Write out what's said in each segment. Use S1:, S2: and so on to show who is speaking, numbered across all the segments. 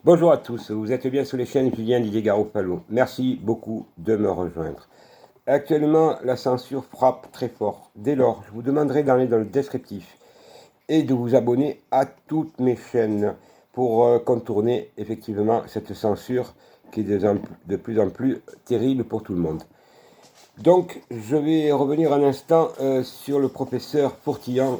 S1: Bonjour à tous, vous êtes bien sur les chaînes Julien Didier Garoppalo. Merci beaucoup de me rejoindre. Actuellement, la censure frappe très fort. Dès lors, je vous demanderai d'aller dans le descriptif et de vous abonner à toutes mes chaînes pour contourner effectivement cette censure qui est de plus en plus terrible pour tout le monde. Donc, je vais revenir un instant sur le professeur Pourtillant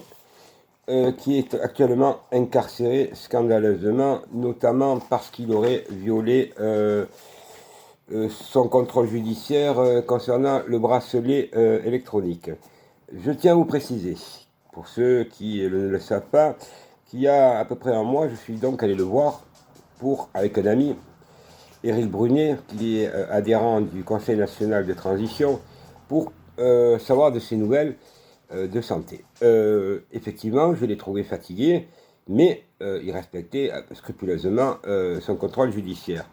S1: qui est actuellement incarcéré scandaleusement, notamment parce qu'il aurait violé son contrôle judiciaire concernant le bracelet électronique. Je tiens à vous préciser, pour ceux qui ne le savent pas, qu'il y a à peu près un mois, je suis donc allé le voir avec un ami, Éric Brunet, qui est adhérent du Conseil national de transition, pour savoir de ses nouvelles de santé. Effectivement, je l'ai trouvé fatigué, mais il respectait scrupuleusement son contrôle judiciaire.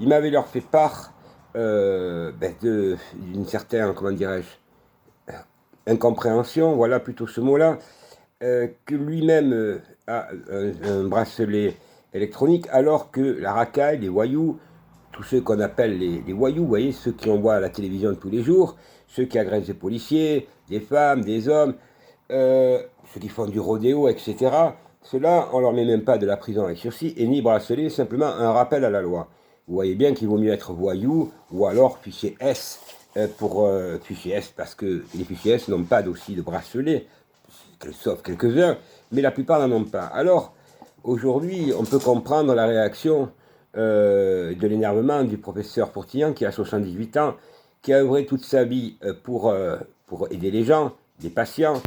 S1: Il m'avait leur fait part d'une certaine, comment dirais-je, incompréhension, voilà plutôt ce mot-là, que lui-même a un bracelet électronique, alors que la racaille, les voyous, tous ceux qu'on appelle les voyous, vous voyez, ceux qui on voit à la télévision tous les jours, ceux qui agressent des policiers, des femmes, des hommes, ceux qui font du rodéo, etc. Ceux-là, on leur met même pas de la prison avec sursis et ni bracelet, simplement un rappel à la loi. Vous voyez bien qu'il vaut mieux être voyou ou alors fichier S fichier S parce que les fichiers S n'ont pas aussi de bracelet, sauf quelques-uns, mais la plupart n'en ont pas. Alors, aujourd'hui, on peut comprendre la réaction de l'énervement du professeur Pourtillant qui a 78 ans, qui a œuvré toute sa vie pour aider les gens, les patients,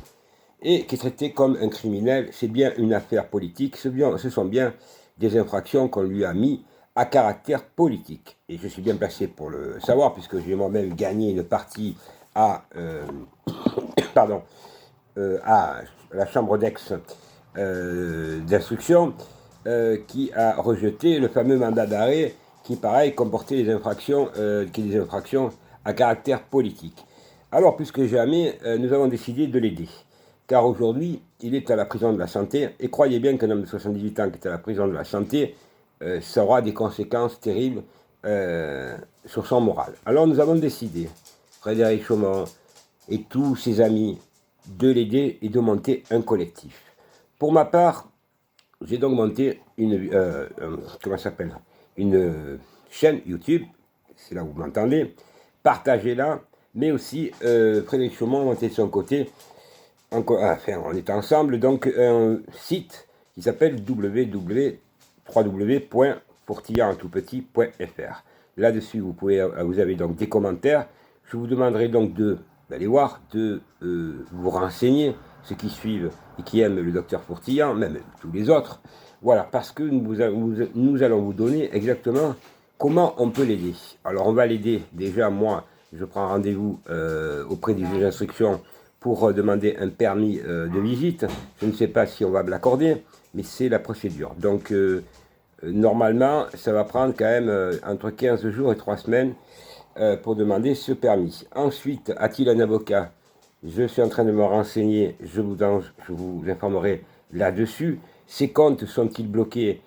S1: et qui est traité comme un criminel. C'est bien une affaire politique, ce sont bien des infractions qu'on lui a mis à caractère politique. Et je suis bien placé pour le savoir, puisque j'ai moi-même gagné une partie à, pardon, à la chambre d'instruction qui a rejeté le fameux mandat d'arrêt qui, pareil, comportait des infractions à caractère politique. Alors, plus que jamais, nous avons décidé de l'aider. Car aujourd'hui, il est à la prison de la santé. Et croyez bien qu'un homme de 78 ans qui est à la prison de la santé, ça aura des conséquences terribles sur son moral. Alors nous avons décidé, Frédéric Chaumont et tous ses amis, de l'aider et de monter un collectif. Pour ma part, j'ai donc monté une chaîne YouTube, c'est là où vous m'entendez, partagez-la, mais aussi Frédéric Chaumont a monté de son côté, on est ensemble, donc un site qui s'appelle www.pourtillant.fr. Là-dessus, vous avez donc des commentaires. Je vous demanderai donc d'aller voir, de vous renseigner, ceux qui suivent et qui aiment le docteur Pourtillant, même tous les autres. Voilà, parce que nous allons vous donner exactement comment on peut l'aider. Alors, on va l'aider, déjà, moi, je prends rendez-vous auprès du juge d'instruction pour demander un permis de visite. Je ne sais pas si on va me l'accorder, mais c'est la procédure. Donc, normalement, ça va prendre quand même entre 15 jours et 3 semaines pour demander ce permis. Ensuite, a-t-il un avocat? Je suis en train de me renseigner, je vous informerai là-dessus. Ses comptes sont-ils bloqués?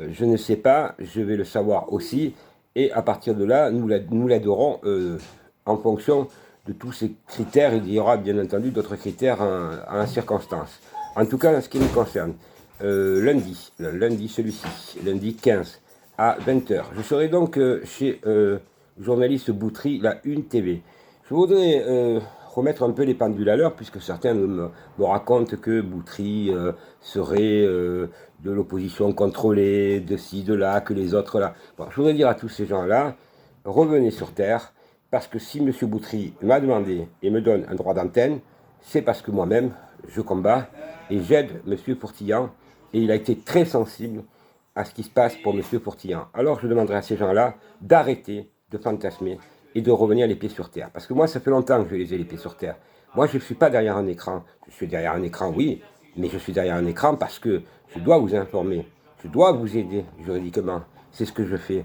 S1: Je ne sais pas, je vais le savoir aussi. Et à partir de là, nous l'aiderons en fonction de tous ces critères. Il y aura bien entendu d'autres critères en la circonstance. En tout cas, en ce qui me concerne, lundi celui-ci, lundi 15 à 20h, je serai donc chez journaliste Boutry, la Une TV. Je voudrais remettre un peu les pendules à l'heure, puisque certains me racontent que Boutry serait de l'opposition contrôlée, de ci, de là, que les autres là. Bon, je voudrais dire à tous ces gens-là, revenez sur Terre, parce que si M. Boutry m'a demandé et me donne un droit d'antenne, c'est parce que moi-même, je combats et j'aide M. Pourtillant, et il a été très sensible à ce qui se passe pour M. Pourtillant. Alors je demanderai à ces gens-là d'arrêter de fantasmer et de revenir les pieds sur terre. Parce que moi, ça fait longtemps que je les ai les pieds sur terre. Moi, je ne suis pas derrière un écran. Je suis derrière un écran, oui, mais je suis derrière un écran parce que je dois vous informer. Je dois vous aider juridiquement. C'est ce que je fais.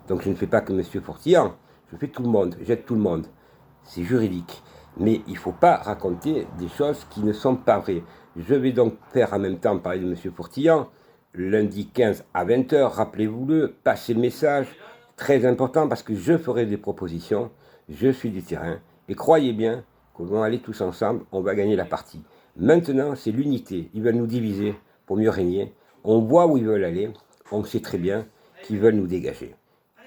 S1: Donc je ne fais pas que M. Pourtillant. Je fais tout le monde. J'aide tout le monde. C'est juridique. Mais il ne faut pas raconter des choses qui ne sont pas vraies. Je vais donc faire en même temps parler de M. Pourtillant lundi 15 à 20 h, rappelez-vous-le, passez le message, très important parce que je ferai des propositions, je suis du terrain, et croyez bien qu'on va aller tous ensemble, on va gagner la partie. Maintenant, c'est l'unité, ils veulent nous diviser pour mieux régner, on voit où ils veulent aller, on sait très bien qu'ils veulent nous dégager.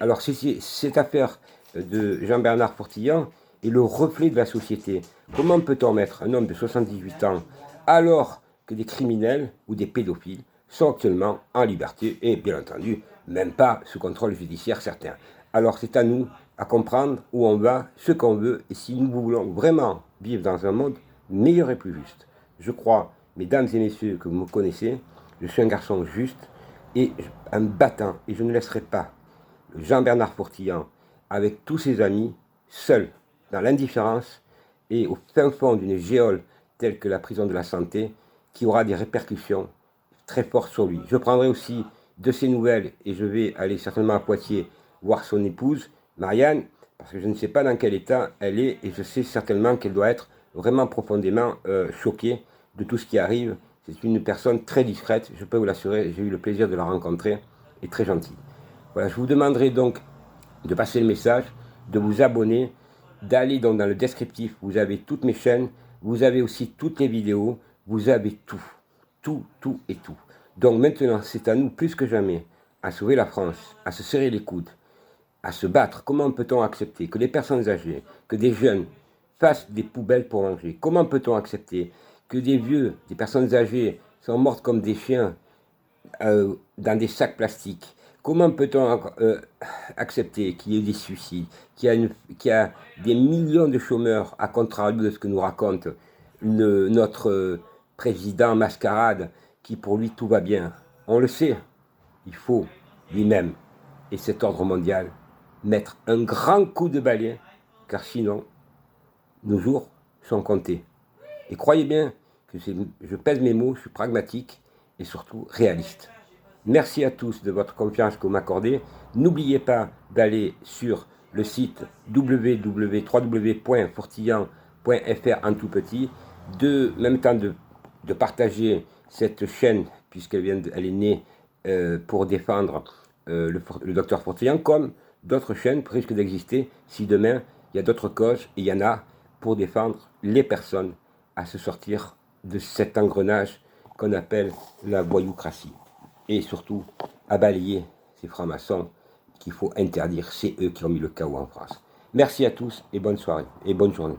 S1: Alors cette affaire de Jean-Bernard Portillan est le reflet de la société. Comment peut-on mettre un homme de 78 ans alors que des criminels ou des pédophiles sont actuellement en liberté et bien entendu même pas sous contrôle judiciaire certains. Alors c'est à nous à comprendre où on va, ce qu'on veut et si nous voulons vraiment vivre dans un monde meilleur et plus juste. Je crois, mesdames et messieurs, que vous me connaissez, je suis un garçon juste et un battant et je ne laisserai pas Jean-Bernard Portillan avec tous ses amis seul dans l'indifférence et au fin fond d'une géole telle que la prison de la santé, qui aura des répercussions très fortes sur lui. Je prendrai aussi de ses nouvelles et je vais aller certainement à Poitiers voir son épouse, Marianne, parce que je ne sais pas dans quel état elle est et je sais certainement qu'elle doit être vraiment profondément choquée de tout ce qui arrive. C'est une personne très discrète, je peux vous l'assurer, j'ai eu le plaisir de la rencontrer et très gentille. Voilà, je vous demanderai donc de passer le message, de vous abonner, d'aller donc dans le descriptif, vous avez toutes mes chaînes, vous avez aussi toutes les vidéos, vous avez tout, tout et tout. Donc maintenant, c'est à nous plus que jamais à sauver la France, à se serrer les coudes, à se battre. Comment peut-on accepter que les personnes âgées, que des jeunes fassent des poubelles pour manger? Comment peut-on accepter que des vieux, des personnes âgées sont mortes comme des chiens dans des sacs plastiques? Comment peut-on accepter qu'il y ait des suicides, qu'il y a des millions de chômeurs, à contrario de ce que nous raconte notre président mascarade, qui pour lui tout va bien? On le sait, il faut lui-même et cet ordre mondial mettre un grand coup de balai, car sinon, nos jours sont comptés. Et croyez bien que je pèse mes mots, je suis pragmatique et surtout réaliste. Merci à tous de votre confiance que vous m'accordez. N'oubliez pas d'aller sur le site www.fortillan.fr en tout petit, même temps de partager cette chaîne, puisqu'elle est née pour défendre le docteur Fortillan, comme d'autres chaînes risquent d'exister si demain il y a d'autres causes, et il y en a pour défendre les personnes à se sortir de cet engrenage qu'on appelle la voyoucratie. Et surtout, à balayer ces francs-maçons qu'il faut interdire. C'est eux qui ont mis le chaos en France. Merci à tous et bonne soirée et bonne journée.